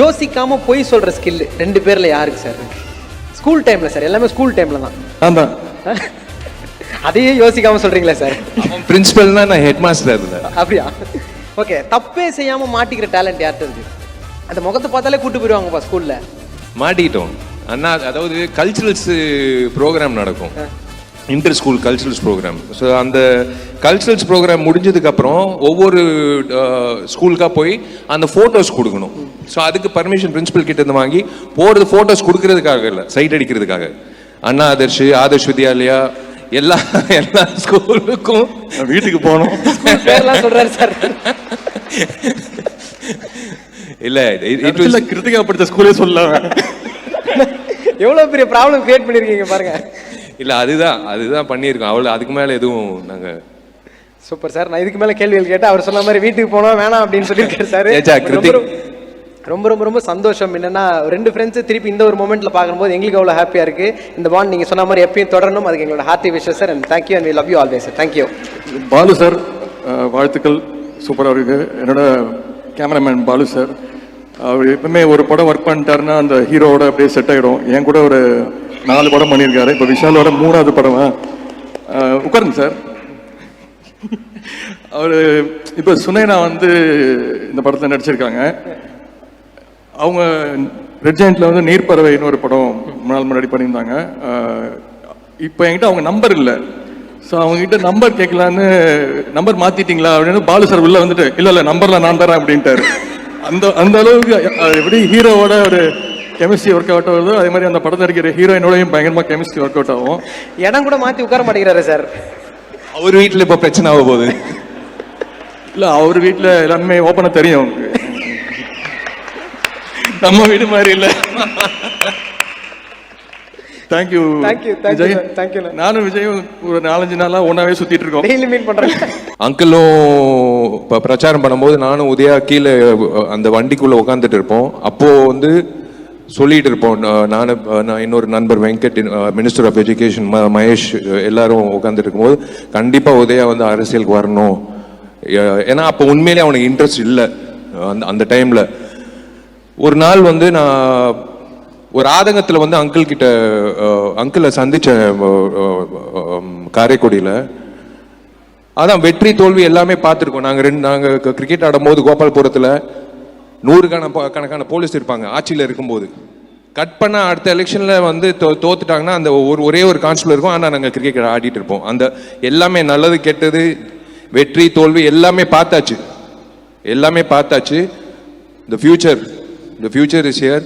யோசிக்காம போய் சொல்ற ஸ்கில் ரெண்டு பேர்ல யாருக்கு சார் இருக்கு? ஸ்கூல் டைம்ல சார், எல்லாமே ஸ்கூல் டைம்ல தான். ஆமா, அதையே யோசிக்காம சொல்றீங்களா சார்? பிரின்சிபல்னா நான் ஹெட் மாஸ்டர் இருந்தேன். அப்படியா? ஓகே, தப்பே செய்யாம மாட்டிக்கிற டேலண்ட் யார்கிட்ட இருக்கு? அந்த முகத்தை பார்த்தாலே கூட்டு போயிடுவாங்கப்பா ஸ்கூல்ல. மாட்டிக்கிட்டோம் அண்ணா. அதாவது கல்ச்சுரல்ஸ் ப்ரோக்ராம் நடக்கும், inter school culturals program. So அந்த கல்ச்சுரல்ஸ் ப்ரோக்ராம் முடிஞ்சதுக்கப்புறம் ஒவ்வொரு ஸ்கூலுக்காக போய் அந்த ஃபோட்டோஸ் கொடுக்கணும். ஸோ அதுக்கு பர்மிஷன் பிரின்சிபல் கிட்ட இருந்து வாங்கி போகிறது ஃபோட்டோஸ் கொடுக்கறதுக்காக இல்லை, சைட் அடிக்கிறதுக்காக. அண்ணா ஆதர்ஷ் வித்யாலயா எல்லா ஸ்கூலுக்கும் வீட்டுக்கு போகணும். பேர்லாம் சொல்றாரு சார். இல்ல கிருத்திகா படித்த ஸ்கூலே சொல்லலாம். எவ்வளவு பெரிய ப்ராப்ளம் கிரியேட் பண்ணிருக்கீங்க பாருங்க. இல்ல அதுதான் பண்ணியிருக்கோம். அவ்வளவு, அதுக்கு மேல எதுவும் நாங்க. Super sir. நான் இதுக்கு மேல கேள்விகள் கேட்டா அவர் சொன்ன மாதிரி வீட்டுக்கு போனோம் வேணாம் அப்படின்னு சொல்லியிருக்காரு சார். ரொம்ப ரொம்ப ரொம்ப சந்தோஷம். என்னன்னா ரெண்டு ஃப்ரெண்ட்ஸ் திருப்பி இந்த ஒரு மொமெண்ட்ல பார்க்கும்போது எங்களுக்கு அவ்வளோ ஹாப்பியா இருக்கு. இந்த பாண்ட் நீங்க சொன்ன மாதிரி எப்பயும் தொடரணும், அதுக்கு எங்களோட hearty wishes sir. And thank you and we love you always sir. Thank you. Balu sir, வாழ்த்துக்கள், சூப்பராக இருக்கு. என்னோட கேமராமேன் பாலு சார், அவர் எப்பவுமே ஒரு படம் ஒர்க் பண்ணிட்டாருன்னா அந்த ஹீரோவோட அப்படியே செட் ஆகிடும். என் கூட ஒரு 4 படம் பண்ணியிருக்காரு. இப்போ விஷாலோட 3வது படமா. உட்காருங்க சார். அவர் இப்போ சுனைனா வந்து இந்த படத்தில் நடிச்சிருக்காங்க. அவங்க ரெட் ஜெயண்ட்ல வந்து நீர்ப்பறவைன்னு ஒரு படம் முன்னாடி பண்ணியிருந்தாங்க. இப்போ என்கிட்ட அவங்க நம்பர் இல்லை. ஸோ அவங்ககிட்ட நம்பர் கேட்கலான்னு, நம்பர் மாற்றிட்டீங்களா அப்படின்னு பாலு சார் உள்ளே வந்துட்டு, இல்லை நம்பரில் நான் தரேன் அப்படின்ட்டாரு. அந்த அளவுக்கு எப்படி ஹீரோவோட ஒரு கெமிஸ்ட்ரி ஒர்க் அவுட் ஆகுதோ அதே மாதிரி அந்த படத்தில் இருக்கிற ஹீரோயினோடையும் பயங்கரமாக கெமிஸ்ட்ரி ஒர்க் அவுட் ஆகும். இடம் கூட மாற்றி உட்கார மாட்டேங்கிறாரு சார். அவர் வீட்டில் இப்போ பிரச்சனை ஆக போகுது. இல்லை, அவர் வீட்டில் எல்லாருமே ஓப்பனாக தெரியும். நம்ம வீடு மாதிரி இல்லை. தேங்க்யூ விஜய். நானும் விஜயும் ஒரு 4-5 நாளா ஒன்னாவே சுத்திட்டு இருக்கோம். டெய்லி மீட் பண்றேன். அங்கிளும் இப்போ பிரச்சாரம் பண்ணும்போது நானும் உதயா கீழே அந்த வண்டிக்குள்ள உட்காந்துட்டு இருப்போம். அப்போ வந்து சொல்லிட்டு இருப்போம். நான் இன்னொரு நண்பர் Venkat, minister of education Mahesh, எல்லாரும் உட்காந்துட்டு இருக்கும்போது கண்டிப்பா உதயா வந்து அரசியலுக்கு வரணும். ஏன்னா அப்போ உண்மையிலே அவனுக்கு இன்ட்ரெஸ்ட் இல்லை. அந்த டைம்ல ஒரு நாள் வந்து நான் ஒரு ஆதங்கத்தில் வந்து அங்கிளை சந்திச்சேன் காரைக்குடியில். அதான் வெற்றி தோல்வி எல்லாமே பார்த்துருக்கோம். நாங்கள் கிரிக்கெட் ஆடும்போது கோபால்புரத்தில் 100 கணக்கான போலீஸ் இருப்பாங்க ஆட்சியில் இருக்கும்போது. கட் பண்ண அடுத்த எலெக்ஷனில் வந்து தோத்துட்டாங்கன்னா அந்த ஒரே ஒரு கான்ஸ்டபிள் இருக்கும். ஆனால் நாங்கள் கிரிக்கெட் ஆடிட்டு இருப்போம். அந்த எல்லாமே நல்லது கெட்டது வெற்றி தோல்வி எல்லாமே பார்த்தாச்சு. The future is here.